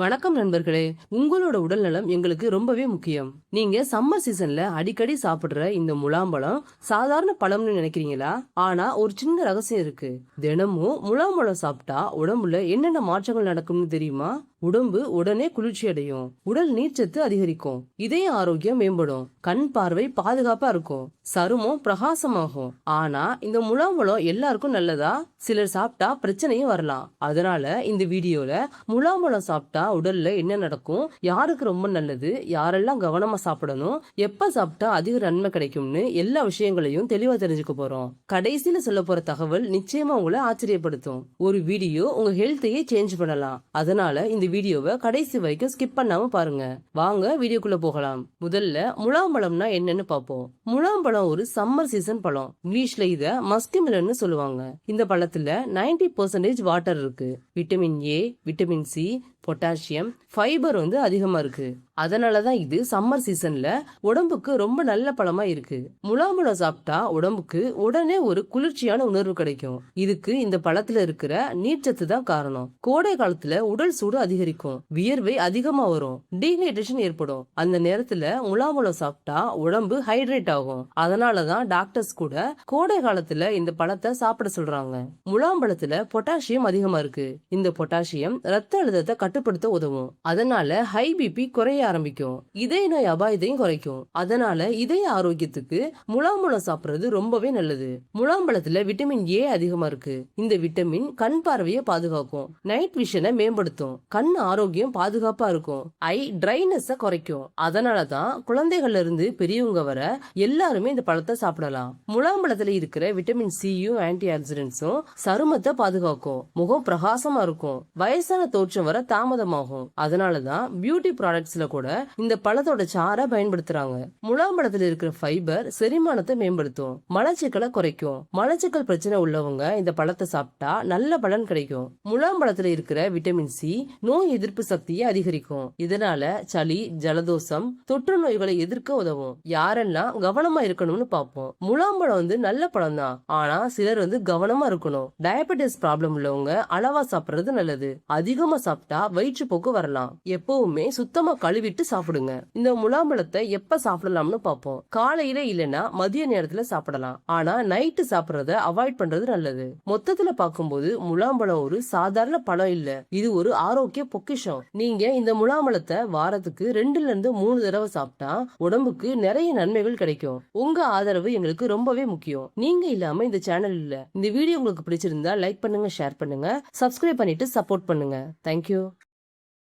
வணக்கம் நண்பர்களே. உங்களோட உடல் நலம் எங்களுக்கு ரொம்பவே முக்கியம். நீங்க சம்மர் சீசன்ல அடிக்கடி சாப்பிடுற இந்த முலாம்பழம் சாதாரண பழம்னு நினைக்கிறீங்களா? ஆனா ஒரு சின்ன ரகசியம் இருக்கு. தினமும் முலாம்பழம் சாப்பிட்டா உடம்புல என்னென்ன மாற்றங்கள் நடக்கும்னு தெரியுமா? உடம்பு உடனே குளிர்ச்சி அடையும், உடல் நீர்ச்சத்து அதிகரிக்கும், இதய ஆரோக்கியம் மேம்படும், கண் பார்வை பாதுகாப்பா இருக்கும், சருமம் பிரகாசமாகும். ஆனா இந்த முலாம்பழம் எல்லாருக்கும் நல்லதா? சிலர் சாப்பிட்டா பிரச்சனையும் வரலாம். அதனால இந்த வீடியோல முலாம்பழம் சாப்பிட்டா உடல்ல என்ன நடக்கும், யாருக்கு ரொம்ப நல்லது, யாரெல்லாம் கவனமா சாப்பிடணும், எப்ப சாப்பிட்டா அதிக நன்மை கிடைக்கும்னு எல்லா விஷயங்களையும் தெளிவா தெரிஞ்சுக்க போறோம். கடைசியில சொல்ல போற தகவல் நிச்சயமா உங்களை ஆச்சரியப்படுத்தும். ஒரு வீடியோ உங்க ஹெல்த்தையே சேஞ்ச் பண்ணலாம். அதனால இந்த வீடியோவை கடைசி வரைக்கும் ஸ்கிப் பண்ணாம பாருங்க. வாங்க வீடியோக்குள்ள போகலாம். முதல்ல முலாம்பழம்னா என்னன்னு பார்ப்போம். முலாம்பழம் ஒரு சம்மர் சீசன் பழம். இங்கிலீஷ்ல இத மஸ்கிமெலன்னு சொல்லுவாங்க. இந்த பழத்துல 90% வாட்டர் இருக்கு. Vitamin A, vitamin C, potassium, fibre அதிகமா இருக்கு. அதனாலதான் இது சம்மர் சீசன்ல உடம்புக்கு ரொம்ப நல்ல பழமா இருக்கு. முலாம்பழம் சாப்பிட்டா உடம்புக்கு உடனே ஒரு குளிர்ச்சியான உணர்வு கிடைக்கும். இதுக்கு இந்த பழத்துல இருக்கிற நீர்ச்சத்து தான் காரணம். கோடை காலத்துல உடல் சூடு அதிகரிக்கும், வியர்வை அதிகமா வரும், டீஹைட்ரேஷன் ஏற்படும். அந்த நேரத்துல முலாம்பழம் சாப்பிட்டா உடம்பு ஹைட்ரேட் ஆகும். அதனாலதான் டாக்டர்ஸ் கூட கோடை காலத்துல இந்த பழத்தை சாப்பிட சொல்றாங்க. முலாம்பழத்துல பொட்டாசியம் அதிகமா இருக்கு. இந்த பொட்டாசியம் ரத்த அழுத்தத்தை கட்டுப்படுத்த உதவும். அதனால ஹை பிபி குறைய ஆரம்பிக்கும், இதய நோய் அபாயத்தையும் குறைக்கும். அதனால இதய ஆரோக்கியத்துக்கு முலாம்பழம் சாப்பிடுறது ரொம்பவே நல்லது. முலாம்பழத்துல விட்டமின் ஏ அதிகமா இருக்கு. இந்த விட்டமின் கண் பார்வையை பாதுகாக்கும், நைட் விஷனை மேம்படுத்தும், கண் ஆரோக்கியம் பாதுகாப்பா இருக்கும், ஐ ட்ரைனஸ் குறைக்கும். அதனாலதான் குழந்தைகள்ல இருந்து பெரியவங்க வர எல்லாருமே இந்த பழத்தை சாப்பிடலாம். முலாம்பழத்துல இருக்கிற விட்டமின் சியும் ஆன்டி ஆக்சிடென்ட்ஸும் சருமத்தை பாதுகாக்கும், முகம் பிரகாசமா இருக்கும், வயசான தோற்றம் வர தாமதமாகும். அதனாலதான் பியூட்டி ப்ராடக்ட்ஸ்ல கூட இந்த பழத்தோட சாறை பயன்படுத்துறாங்க. முலாம்பழத்துல இருக்கிற ஃபைபர் செரிமானத்தை மேம்படுத்தும், மலச்சிக்கலை குறைக்கும். மலச்சிக்கல் பிரச்சனை உள்ளவங்க இந்த பழத்தை சாப்பிட்டா நல்ல பலன் கிடைக்கும். முலாம்பழத்துல இருக்கிற விட்டமின் சி நோய் எதிர்ப்பு சக்தியை அதிகரிக்கும். இதனால சளி, ஜலதோஷம், தொற்று நோய்களை எதிர்க்க உதவும். யாரெல்லாம் கவனமா இருக்கணும்னு பார்ப்போம். முலாம்பழம் நல்ல பழம் தான், ஆனா சிலர் கவனமா இருக்கணும். டயபெட்டிஸ் ப்ராப்ளம் உள்ளவங்க அளவா சாப்பிடுறது நல்லது. அதிகமா சாப்பிட்டா வயிற்றுப்போக்கு வரலாம். எப்பவுமே சுத்தமா கழுவிட்டு சாப்பிடுங்க. இந்த முலாம்பழத்தை எப்ப சாப்பிடலாம்னு பார்ப்போம். காலையில இல்லைன்னா மதிய நேரத்துல சாப்பிடலாம். ஆனா நைட்டு சாப்பிடறத அவாய்ட் பண்றது நல்லது. மொத்தத்துல பார்க்கும்போது முலாம்பழம் ஒரு சாதாரண பழம் இல்ல, இது ஒரு ஆரோக்கிய பொக்கிஷம். நீங்க இந்த முலாம்பழத்தை வாரத்துக்கு 2ல இருந்து 3 தடவை சாப்பிட்டா உடம்புக்கு நிறைய நன்மைகள் கிடைக்கும். உங்க ஆதரவு எங்களுக்கு ரொம்பவே முக்கியம். நீங்க இல்லாம இந்த சேனல் இல்ல. இந்த வீடியோ உங்களுக்கு பிடிச்சிருந்தா லைக் பண்ணுங்க, ஷேர் பண்ணுங்க, சப்ஸ்கிரைப் பண்ணிட்டு சப்போர்ட் பண்ணுங்க. தேங்க்யூ.